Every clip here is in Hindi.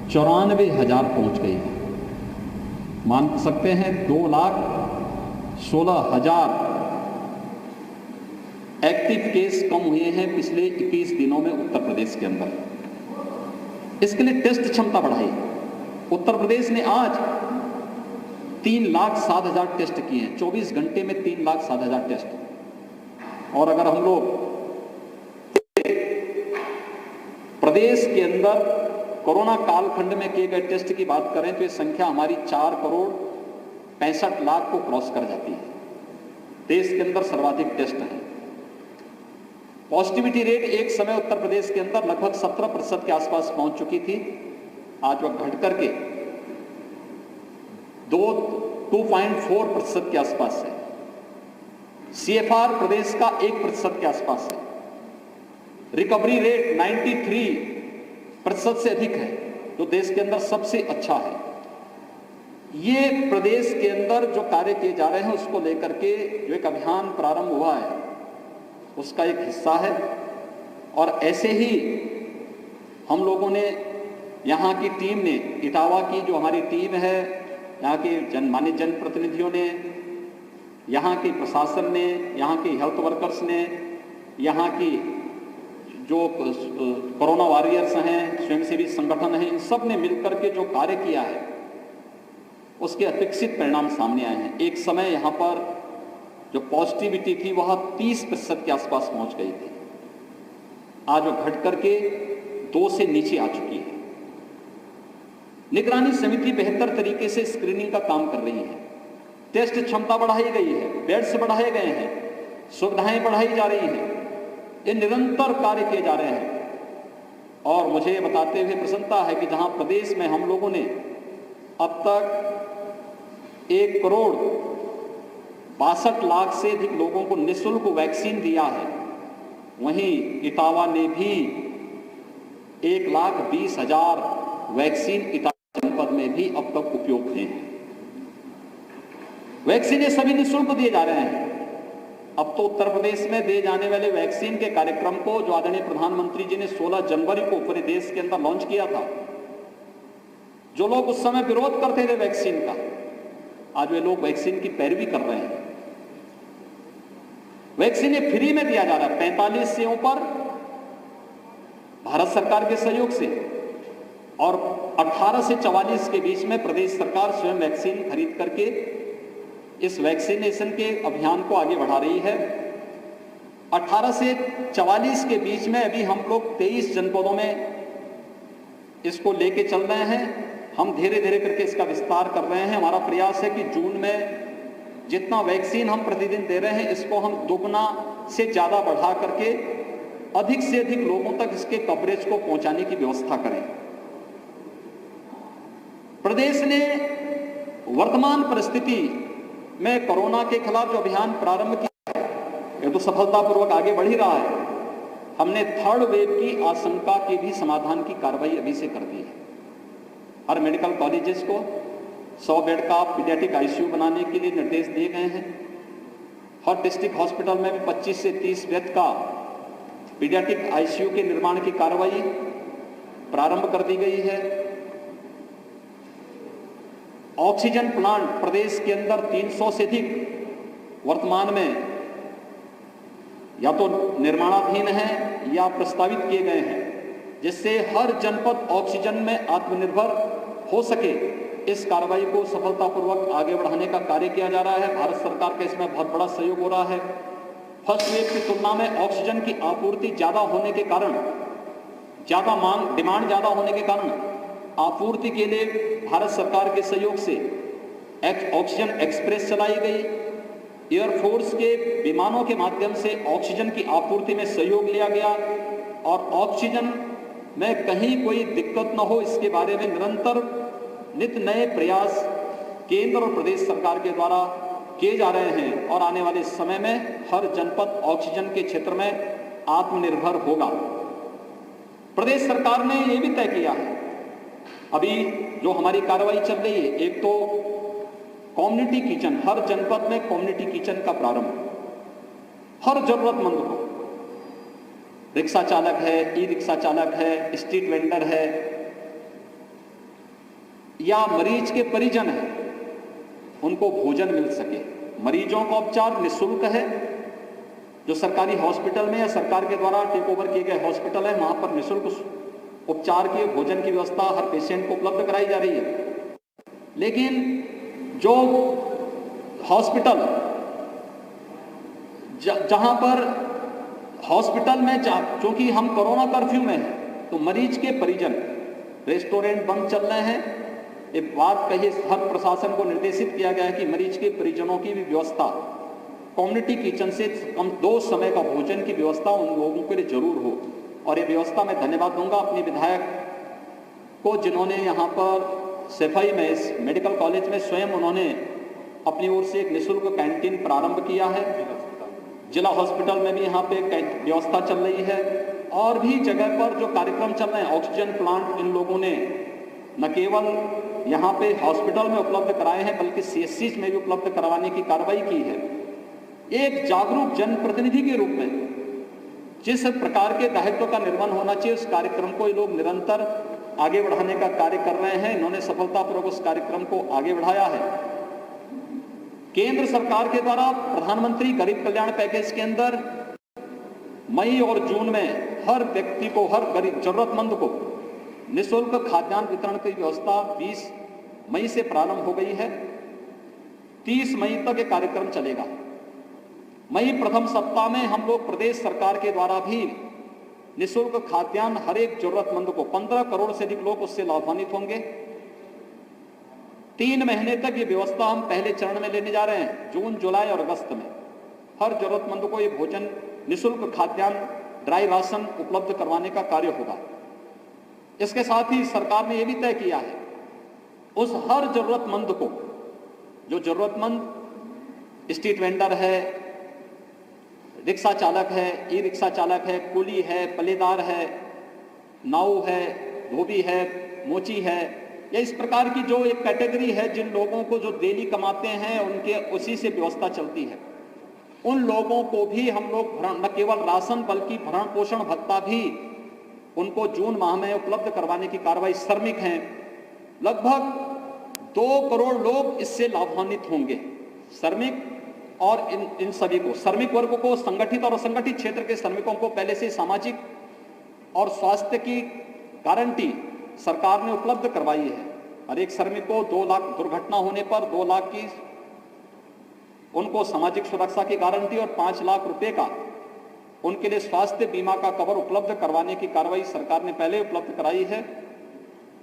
94,000 पहुंच गई है। मान सकते हैं 2,16,000 एक्टिव केस कम हुए हैं पिछले 21 दिनों में उत्तर प्रदेश के अंदर। इसके लिए टेस्ट क्षमता बढ़ाई। उत्तर प्रदेश ने आज 3,07,000 टेस्ट किए हैं, 24 घंटे में 3,07,000 टेस्ट। और अगर हम लोग प्रदेश के अंदर कोरोना कालखंड में किए गए टेस्ट की बात करें तो ये संख्या हमारी 4,65,00,000 को क्रॉस कर जाती है। देश के अंदर सर्वाधिक टेस्ट है। पॉजिटिविटी रेट एक समय उत्तर प्रदेश के अंदर लगभग 17% के आसपास पहुंच चुकी थी। आज वह घट करके 2.4% के आसपास है। CFR प्रदेश का 1% के आसपास है। रिकवरी रेट 93% से अधिक है, जो देश के अंदर सबसे अच्छा है। ये प्रदेश के अंदर जो कार्य किए जा रहे हैं उसको लेकर के जो एक अभियान प्रारंभ हुआ है उसका एक हिस्सा है। और ऐसे ही हम लोगों ने, यहाँ की टीम ने, इटावा की जो हमारी टीम है, यहाँ के मान्य जनप्रतिनिधियों ने, यहाँ के प्रशासन ने, यहाँ के हेल्थ वर्कर्स ने, यहाँ की जो कोरोना वॉरियर्स हैं, स्वयंसेवी संगठन हैं, इन सब ने मिलकर के जो कार्य किया है उसके अपेक्षित परिणाम सामने आए हैं। एक समय यहाँ पर जो पॉजिटिविटी थी वह 30% के आसपास पहुंच गई थी। आज वह घट करके 2 से नीचे आ चुकी है। निगरानी समिति बेहतर तरीके से स्क्रीनिंग का काम कर रही है। टेस्ट क्षमता बढ़ाई गई है, बेड्स बढ़ाए गए हैं, सुविधाएं बढ़ाई जा रही हैं। ये निरंतर कार्य किए जा रहे हैं। और मुझे बताते हुए प्रसन्नता है कि जहां प्रदेश में हम लोगों ने अब तक 1,62,00,000 से अधिक लोगों को निःशुल्क वैक्सीन दिया है, वहीं इटावा ने भी 1,20,000 वैक्सीन इटावा जनपद में भी अब तक उपयोग हुए हैं। वैक्सीन ये सभी निःशुल्क दिए जा रहे हैं। अब तो उत्तर प्रदेश में दिए जाने वाले वैक्सीन के कार्यक्रम को जो आदरणीय प्रधानमंत्री जी ने 16 जनवरी को पूरे देश के अंदर लॉन्च किया था, जो लोग उस समय विरोध करते थे वैक्सीन का, आज वे लोग वैक्सीन की पैरवी कर रहे हैं। वैक्सीन ये फ्री में दिया जा रहा है 45 सेवाओं पर भारत सरकार के सहयोग से, और 18 से 44 के बीच में प्रदेश सरकार स्वयं वैक्सीन खरीद करके इस वैक्सीनेशन के अभियान को आगे बढ़ा रही है। 18 से 44 के बीच में अभी हम लोग 23 जनपदों में इसको लेके चल रहे हैं। हम धीरे धीरे करके इसका विस्तार कर रहे हैं। हमारा प्रयास है कि जून में जितना वैक्सीन हम प्रतिदिन दे रहे हैं इसको हम दोगुना से ज्यादा बढ़ा करके अधिक से अधिक लोगों तक इसके कवरेज को पहुंचाने की व्यवस्था करें। प्रदेश ने वर्तमान परिस्थिति में कोरोना के खिलाफ जो अभियान प्रारंभ किया है ये तो सफलतापूर्वक आगे बढ़ ही रहा है। हमने 3rd वेव की आशंका के भी समाधान की कार्रवाई अभी से कर दी है। हर मेडिकल कॉलेजेस को 100 बेड का पीडियाट्रिक आईसीयू बनाने के लिए निर्देश दिए गए हैं। हर डिस्ट्रिक्ट हॉस्पिटल में भी 25 से 30 बेड का पीडियाट्रिक आईसीयू के निर्माण की कार्रवाई प्रारंभ कर दी गई है। ऑक्सीजन प्लांट प्रदेश के अंदर 300 से अधिक वर्तमान में या तो निर्माणाधीन हैं या प्रस्तावित किए गए हैं, जिससे हर जनपद ऑक्सीजन में आत्मनिर्भर हो सके। इस कार्रवाई को सफलतापूर्वक आगे बढ़ाने का कार्य किया जा रहा है। भारत सरकार का इसमें बहुत बड़ा सहयोग हो रहा है। फर्स्ट वेव की तुलना में ऑक्सीजन की आपूर्ति ज्यादा होने के कारण, डिमांड ज्यादा होने के कारण आपूर्ति के लिए भारत सरकार के सहयोग से ऑक्सीजन एक्सप्रेस चलाई गई। एयरफोर्स के विमानों के माध्यम से ऑक्सीजन की आपूर्ति में सहयोग लिया गया और ऑक्सीजन में कहीं कोई दिक्कत न हो इसके बारे में निरंतर नित नए प्रयास केंद्र और प्रदेश सरकार के द्वारा किए जा रहे हैं और आने वाले समय में हर जनपद ऑक्सीजन के क्षेत्र में आत्मनिर्भर होगा। प्रदेश सरकार ने यह भी तय किया है, अभी जो हमारी कार्रवाई चल रही है, एक तो कम्युनिटी किचन, हर जनपद में कम्युनिटी किचन का प्रारंभ, हर जरूरतमंद को, रिक्शा चालक है, ई रिक्शा चालक है, स्ट्रीट वेंडर है, या मरीज के परिजन हैं उनको भोजन मिल सके। मरीजों का उपचार निःशुल्क है। जो सरकारी हॉस्पिटल में या सरकार के द्वारा टेक ओवर किए गए हॉस्पिटल है वहां पर निःशुल्क उपचार की भोजन की व्यवस्था हर पेशेंट को उपलब्ध कराई जा रही है। लेकिन जो हॉस्पिटल जहां पर हॉस्पिटल में क्योंकि हम कोरोना कर्फ्यू में हैं तो मरीज के परिजन, रेस्टोरेंट बंद चल रहे हैं। एक बात कही, हर प्रशासन को निर्देशित किया गया है कि मरीज के परिजनों की भी व्यवस्था कम्युनिटी किचन से कम 2 समय का भोजन की व्यवस्था उन लोगों के लिए जरूर हो। और ये व्यवस्था मैं धन्यवाद दूंगा अपने विधायक को जिन्होंने यहाँ पर सफाई में इस मेडिकल कॉलेज में स्वयं उन्होंने अपनी ओर से एक निःशुल्क कैंटीन प्रारंभ किया है। जिला हॉस्पिटल में भी यहाँ पे व्यवस्था चल रही है और भी जगह पर जो कार्यक्रम चल रहे हैं। ऑक्सीजन प्लांट इन लोगों ने न केवल यहाँ पे हॉस्पिटल में उपलब्ध कराए हैं बल्कि CSCs में भी उपलब्ध करवाने की कार्रवाई की है। एक जागरूक जनप्रतिनिधि के रूप में जिस प्रकार के दायित्व का निर्वहन होना चाहिए उस कार्यक्रम को ये लोग निरंतर आगे बढ़ाने का कार्य कर रहे हैं। इन्होंने सफलतापूर्वक उस कार्यक्रम को आगे बढ़ाया है। केंद्र सरकार के द्वारा प्रधानमंत्री गरीब कल्याण पैकेज के अंदर मई और जून में हर व्यक्ति को, हर गरीब जरूरतमंद को निःशुल्क खाद्यान्न वितरण की व्यवस्था 20 मई से प्रारंभ हो गई है। 30 मई तक ये कार्यक्रम चलेगा। मई प्रथम सप्ताह में हम लोग प्रदेश सरकार के द्वारा भी निःशुल्क खाद्यान्न हर एक जरूरतमंद को 15 करोड़ से अधिक लोग उससे लाभान्वित होंगे। 3 महीने तक ये व्यवस्था हम पहले चरण में लेने जा रहे हैं। जून, जुलाई और अगस्त में हर जरूरतमंद को ये भोजन निःशुल्क खाद्यान्न, ड्राई राशन उपलब्ध करवाने का कार्य होगा। इसके साथ ही सरकार ने यह भी तय किया है उस हर जरूरतमंद को, जो जरूरतमंद स्ट्रीट वेंडर है, रिक्शा चालक है, ई रिक्शा चालक है, कुली है, पल्लेदार है, नाऊ है, धोबी है, मोची है, या इस प्रकार की जो एक कैटेगरी है जिन लोगों को जो डेली कमाते हैं उनके उसी से व्यवस्था चलती है, उन लोगों को भी हम लोग न केवल राशन बल्कि भरण पोषण भत्ता भी उनको जून माह में उपलब्ध करवाने की कार्रवाई। श्रमिक हैं, लगभग 2 करोड़ लोग इससे लाभान्वित होंगे। श्रमिक और इन सभी को, श्रमिक वर्ग को, संगठित और असंगठित क्षेत्र के श्रमिकों को पहले से सामाजिक और स्वास्थ्य की गारंटी सरकार ने उपलब्ध करवाई है। हर एक श्रमिक को 2 लाख, दुर्घटना होने पर 2 लाख की उनको सामाजिक सुरक्षा की गारंटी और 5 लाख रुपए का उनके लिए स्वास्थ्य बीमा का कवर उपलब्ध करवाने की कार्रवाई सरकार ने पहले उपलब्ध कराई है।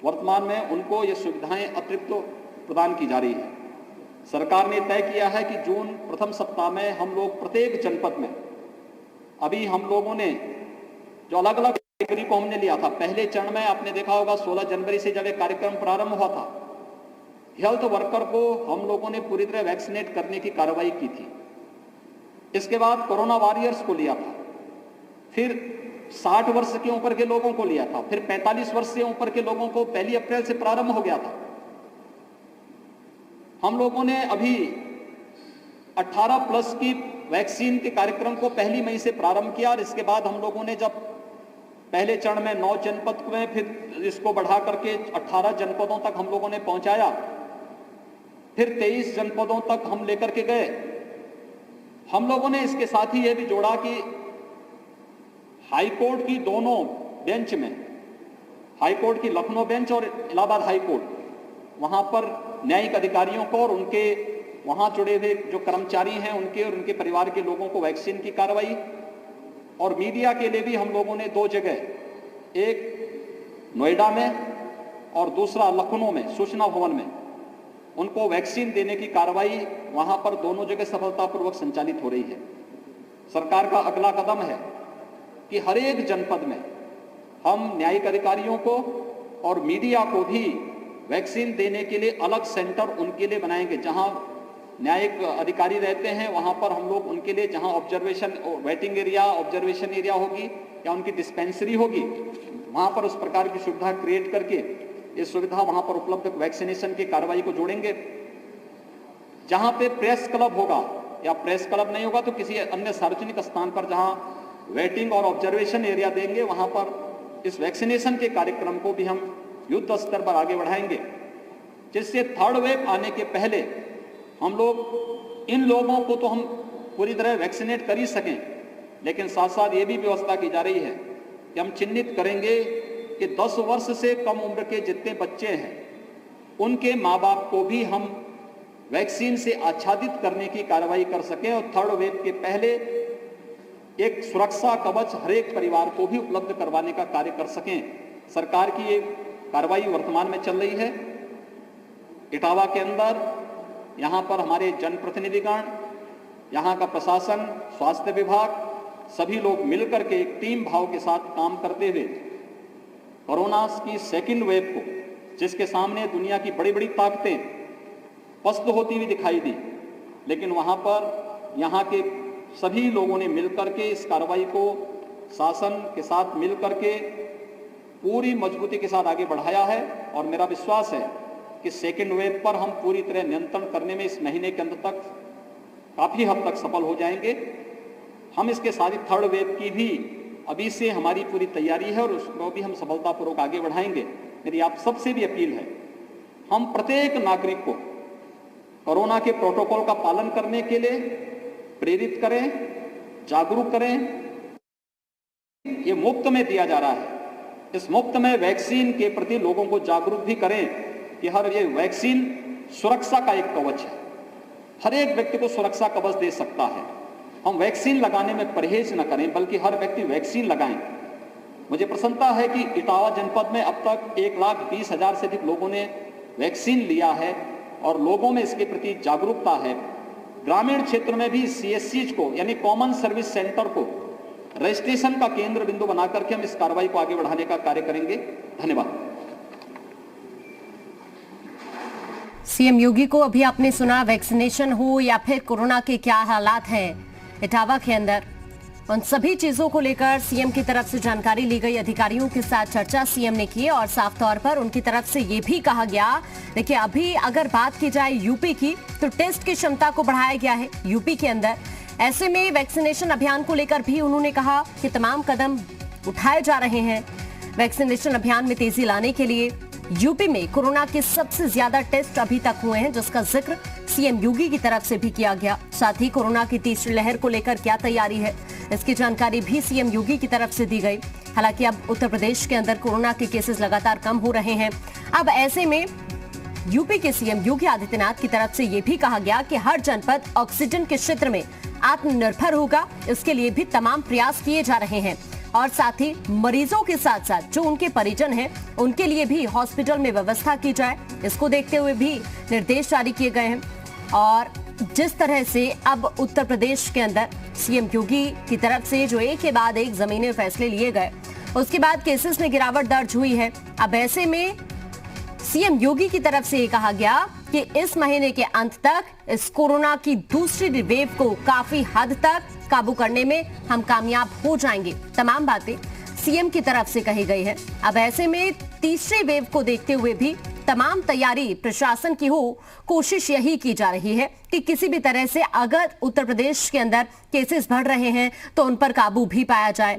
वर्तमान में उनको ये सुविधाएं अतिरिक्त प्रदान की जा रही है। सरकार ने तय किया है कि जून प्रथम सप्ताह में हम लोग प्रत्येक जनपद में, अभी हम लोगों ने जो अलग अलग कैटेगरी को हमने लिया था, पहले चरण में आपने देखा होगा 16 जनवरी से जब एक कार्यक्रम प्रारंभ हुआ था, हेल्थ वर्कर को हम लोगों ने पूरी तरह वैक्सीनेट करने की कार्रवाई की थी। इसके बाद कोरोना वॉरियर्स को लिया था, फिर 60 वर्ष के ऊपर के लोगों को लिया था, फिर 45 वर्ष से ऊपर के लोगों को 1 अप्रैल से प्रारंभ हो गया था। हम लोगों ने अभी 18 प्लस की वैक्सीन के कार्यक्रम को 1 मई से प्रारंभ किया और इसके बाद हम लोगों ने जब पहले चरण में 9 जनपद में, फिर इसको बढ़ा करके 18 जनपदों तक हम लोगों ने पहुंचाया, फिर 23 जनपदों तक हम लेकर के गए। हम लोगों ने इसके साथ ही यह भी जोड़ा कि हाईकोर्ट की दोनों बेंच में, हाईकोर्ट की लखनऊ बेंच और इलाहाबाद हाईकोर्ट, वहां पर न्यायिक अधिकारियों को और उनके वहां जुड़े हुए जो कर्मचारी हैं उनके और उनके परिवार के लोगों को वैक्सीन की कार्रवाई, और मीडिया के लिए भी हम लोगों ने 2 जगह, एक नोएडा में और दूसरा लखनऊ में सूचना भवन में उनको वैक्सीन देने की कार्रवाई वहां पर दोनों जगह सफलतापूर्वक संचालित हो रही है। सरकार का अगला कदम है कि हर एक जनपद में हम न्यायिक अधिकारियों को और मीडिया को भी वैक्सीन देने के लिए अलग सेंटर उनके लिए बनाएंगे। जहां न्यायिक अधिकारी रहते हैं वहां पर हम लोग उनके लिए, जहां observation waiting area, observation area होगी या उनकी डिस्पेंसरी होगी, वहां पर उस प्रकार की सुविधा क्रिएट करके ये सुविधा वहां पर उपलब्ध वैक्सीनेशन की कार्रवाई को जोड़ेंगे। जहां पे प्रेस क्लब होगा या प्रेस क्लब नहीं होगा तो किसी अन्य सार्वजनिक स्थान पर जहां वेटिंग और ऑब्जर्वेशन एरिया देंगे, वहां पर इस वैक्सीनेशन के कार्यक्रम को भी हम युद्ध स्तर पर आगे बढ़ाएंगे। जिससे थर्ड वेव आने के पहले हम लोग इन लोगों को तो हम पूरी तरह वैक्सीनेट कर ही सकें, लेकिन साथ साथ ये भी व्यवस्था की जा रही है कि हम चिन्हित करेंगे कि 10 वर्ष से कम उम्र के जितने बच्चे हैं उनके माँ बाप को भी हम वैक्सीन से आच्छादित करने की कार्रवाई कर सकें और थर्ड वेव के पहले एक सुरक्षा कवच हर एक परिवार को भी उपलब्ध करवाने का कार्य कर सकें। सरकार की ये कार्रवाई वर्तमान में चल रही है। इटावा के अंदर यहाँ पर हमारे जनप्रतिनिधिगण, यहाँ का प्रशासन, स्वास्थ्य विभाग, सभी लोग मिलकर के एक टीम भाव के साथ काम करते हुए कोरोना की सेकेंड वेव को, जिसके सामने दुनिया की बड़ी बड़ी ताकतें पस्त होती हुई दिखाई दी, लेकिन वहाँ पर यहाँ के सभी लोगों ने मिलकर के इस कार्रवाई को शासन के साथ मिलकर के पूरी मजबूती के साथ आगे बढ़ाया है। और मेरा विश्वास है कि सेकेंड वेव पर हम पूरी तरह नियंत्रण करने में इस महीने के अंत तक काफी हद तक सफल हो जाएंगे। हम इसके साथ ही थर्ड वेव की भी अभी से हमारी पूरी तैयारी है और उसको भी हम सफलतापूर्वक आगे बढ़ाएंगे। मेरी आप सबसे भी अपील है, हम प्रत्येक नागरिक को कोरोना के प्रोटोकॉल का पालन करने के लिए प्रेरित करें, जागरूक करें। ये मुफ्त में दिया जा रहा है, इस मुफ्त में वैक्सीन के प्रति लोगों को जागरूक भी करें कि हर ये वैक्सीन सुरक्षा का एक कवच है, हर एक व्यक्ति को सुरक्षा कवच दे सकता है। हम वैक्सीन लगाने में परहेज न करें, बल्कि हर व्यक्ति वैक्सीन लगाएं। मुझे प्रसन्नता है कि इटावा जनपद में अब तक 1,20,000 से अधिक लोगों ने वैक्सीन लिया है और लोगों में इसके प्रति जागरूकता है। ग्रामीण क्षेत्र में भी CSCs को, यानी कॉमन सर्विस सेंटर को रजिस्ट्रेशन का केंद्र बिंदु बनाकर के हम इस कार्रवाई को आगे बढ़ाने का कार्य करेंगे। धन्यवाद। सीएम योगी को अभी आपने सुना, वैक्सीनेशन हो या फिर कोरोना के क्या हालात हैं इटावा के अंदर, उन सभी चीजों को लेकर सीएम की तरफ से जानकारी ली गई। अधिकारियों के साथ चर्चा सीएम ने की और साफ तौर पर उनकी तरफ से ये भी कहा गया, देखिए अभी अगर बात की जाए यूपी की, तो टेस्ट की क्षमता को बढ़ाया गया है यूपी के अंदर। ऐसे में वैक्सीनेशन अभियान को लेकर भी उन्होंने कहा कि तमाम कदम उठाए जा रहे हैं वैक्सीनेशन अभियान में तेजी लाने के लिए। यूपी में कोरोना के सबसे ज्यादा टेस्ट अभी तक हुए हैं, जिसका जिक्र सीएम योगी की तरफ से भी किया गया। साथ ही कोरोना की तीसरी लहर को लेकर क्या तैयारी है, इसकी जानकारी भी सीएम योगी की तरफ से दी गई। हालांकि अब उत्तर प्रदेश के अंदर कोरोना के केसेस लगातार कम हो रहे हैं। अब ऐसे में यूपी के सीएम योगी आदित्यनाथ की तरफ से यह भी कहा गया कि हर जनपद ऑक्सीजन के क्षेत्र में आत्मनिर्भर होगा, इसके लिए भी तमाम प्रयास किए जा रहे हैं। और साथ ही मरीजों के साथ साथ जो उनके परिजन हैं, उनके लिए भी हॉस्पिटल में व्यवस्था की जाए, इसको देखते हुए भी निर्देश जारी किए गए हैं। और जिस तरह से अब उत्तर प्रदेश के अंदर सीएम योगी की तरफ से जो एक के बाद एक जमीनी फैसले लिए गए, उसके बाद केसेस में गिरावट दर्ज हुई है। अब ऐसे में सीएम योगी की तरफ से ये कहा गया कि इस महीने के अंत तक इस कोरोना की दूसरी वेव को काफी हद तक काबू करने में हम कामयाब हो जाएंगे। तमाम बातें सीएम की तरफ से कही गई है। अब ऐसे में तीसरे वेव को देखते हुए भी तमाम तैयारी प्रशासन की हो, कोशिश यही की जा रही है कि किसी भी तरह से अगर उत्तर प्रदेश के अंदर केसेस बढ़ रहे हैं तो उन पर काबू भी पाया जाए।